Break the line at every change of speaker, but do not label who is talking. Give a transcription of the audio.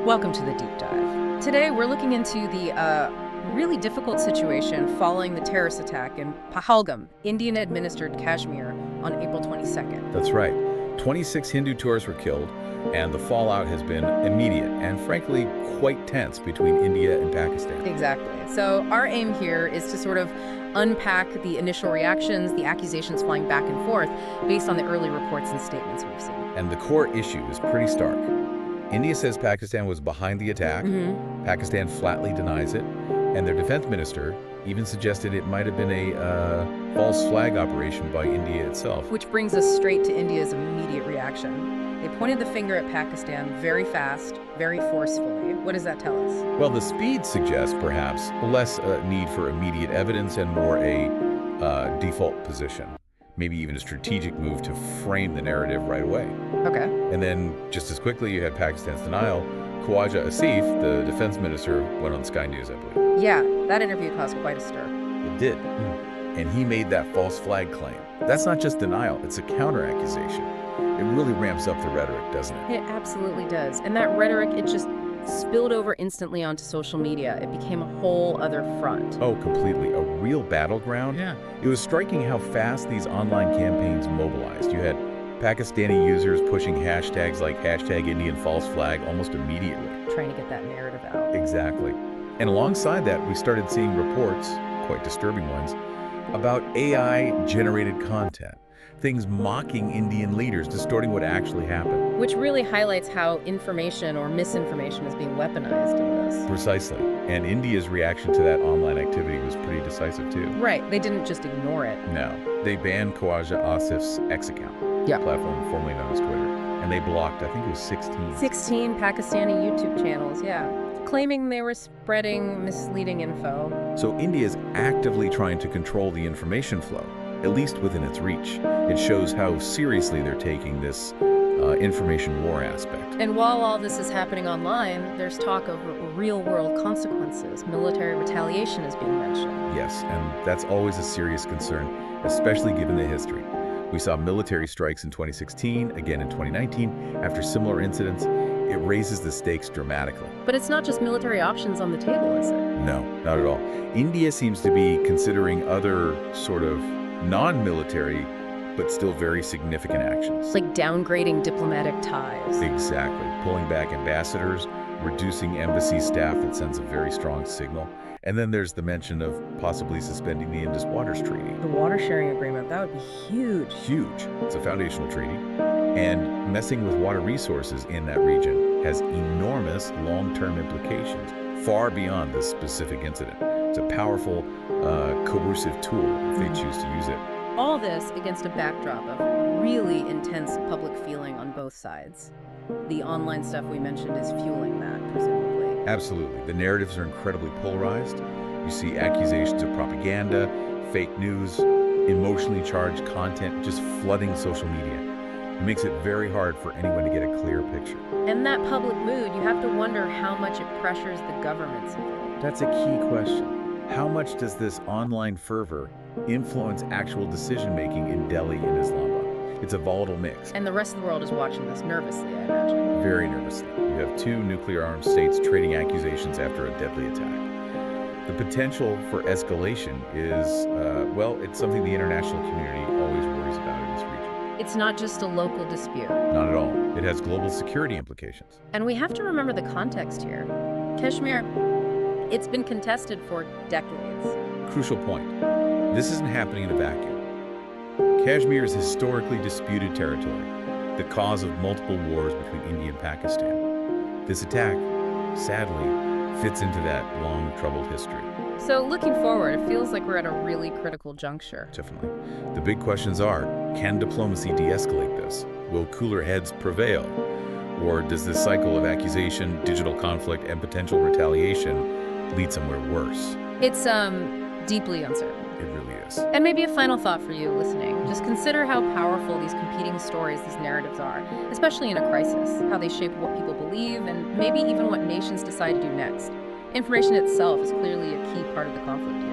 Welcome to the deep dive. Today, we're looking into the really difficult situation following the terrorist attack in Pahalgam, Indian-administered Kashmir, on April 22nd.
That's right. 26 Hindu tourists were killed, and the fallout has been immediate and, frankly, quite tense between India and Pakistan.
Exactly. So our aim here is to sort of unpack the initial reactions, the accusations flying back and forth, based on the early reports and statements we've seen.
And the core issue is pretty stark. India says Pakistan was behind the attack. Pakistan flatly denies it. And their defense minister even suggested it might have been a false flag operation by India itself.
Which brings us straight to India's immediate reaction. They pointed the finger at Pakistan very fast, very forcefully. What does that tell us?
Well, the speed suggests perhaps less need for immediate evidence and more a default position. Maybe even a strategic move to frame the narrative right away.
Okay.
And then just as quickly you had Pakistan's denial. Khawaja Asif, the defense minister, went on Sky News, I believe.
Yeah, that interview caused quite a stir.
It did. And he made that false flag claim. That's not just denial, it's a counter-accusation. It really ramps up the rhetoric, doesn't it?
It absolutely does. And that rhetoric, it just spilled over instantly onto social media. It became a whole other front.
Oh, completely. A real battleground?
Yeah.
It was striking how fast these online campaigns mobilized. You had Pakistani users pushing hashtags like #IndianFalseFlag almost immediately.
Trying to get that narrative out.
Exactly. And alongside that, we started seeing reports, quite disturbing ones, about AI-generated content. Things mocking Indian leaders, distorting what actually happened.
Which really highlights how information or misinformation is being weaponized in this.
Precisely. And India's reaction to that online activity was pretty decisive, too.
Right. They didn't just ignore it.
No. They banned Khawaja Asif's X account, platform formerly known as Twitter. And they blocked, I think it was 16.
16 Pakistani YouTube channels, claiming they were spreading misleading info.
So India is actively trying to control the information flow, at least within its reach. It shows how seriously they're taking this information war aspect.
And while all this is happening online, there's talk of real-world consequences. Military retaliation is being mentioned.
Yes, and that's always a serious concern, especially given the history. We saw military strikes in 2016, again in 2019. After similar incidents, it raises the stakes dramatically.
But it's not just military options on the table, is it?
No, not at all. India seems to be considering other sort of non-military, but still very significant actions.
Like downgrading diplomatic ties.
Exactly. Pulling back ambassadors, reducing embassy staff that sends a very strong signal. And then there's the mention of possibly suspending the Indus Waters Treaty.
The water sharing agreement, that would be huge.
Huge. It's a foundational treaty. And messing with water resources in that region has enormous long-term implications, far beyond this specific incident. It's a powerful, coercive tool if they choose to use it.
All this against a backdrop of really intense public feeling on both sides. The online stuff we mentioned is fueling that, presumably.
Absolutely. The narratives are incredibly polarized. You see accusations of propaganda, fake news, emotionally charged content just flooding social media. It makes it very hard for anyone to get a clear picture.
And that public mood, you have to wonder how much it pressures the governments involved.
That's a key question. How much does this online fervor influence actual decision-making in Delhi and Islamabad? It's a volatile mix.
And the rest of the world is watching this nervously, I imagine.
Very nervously. You have two nuclear-armed states trading accusations after a deadly attack. The potential for escalation is, well, it's something the international community always worries about in this region.
It's not just a local dispute.
Not at all. It has global security implications.
And we have to remember the context here. Kashmir, it's been contested for decades.
Crucial point. This isn't happening in a vacuum. Kashmir is historically disputed territory, the cause of multiple wars between India and Pakistan. This attack, sadly, fits into that long, troubled history.
So looking forward, it feels like we're at a really critical juncture.
Definitely. The big questions are, can diplomacy de-escalate this? Will cooler heads prevail? Or does this cycle of accusation, digital conflict, and potential retaliation lead somewhere worse?
It's deeply uncertain.
It really is.
And maybe a final thought for you listening. Just consider how powerful these competing stories, these narratives are, especially in a crisis, how they shape what people believe and maybe even what nations decide to do next. Information itself is clearly a key part of the conflict here.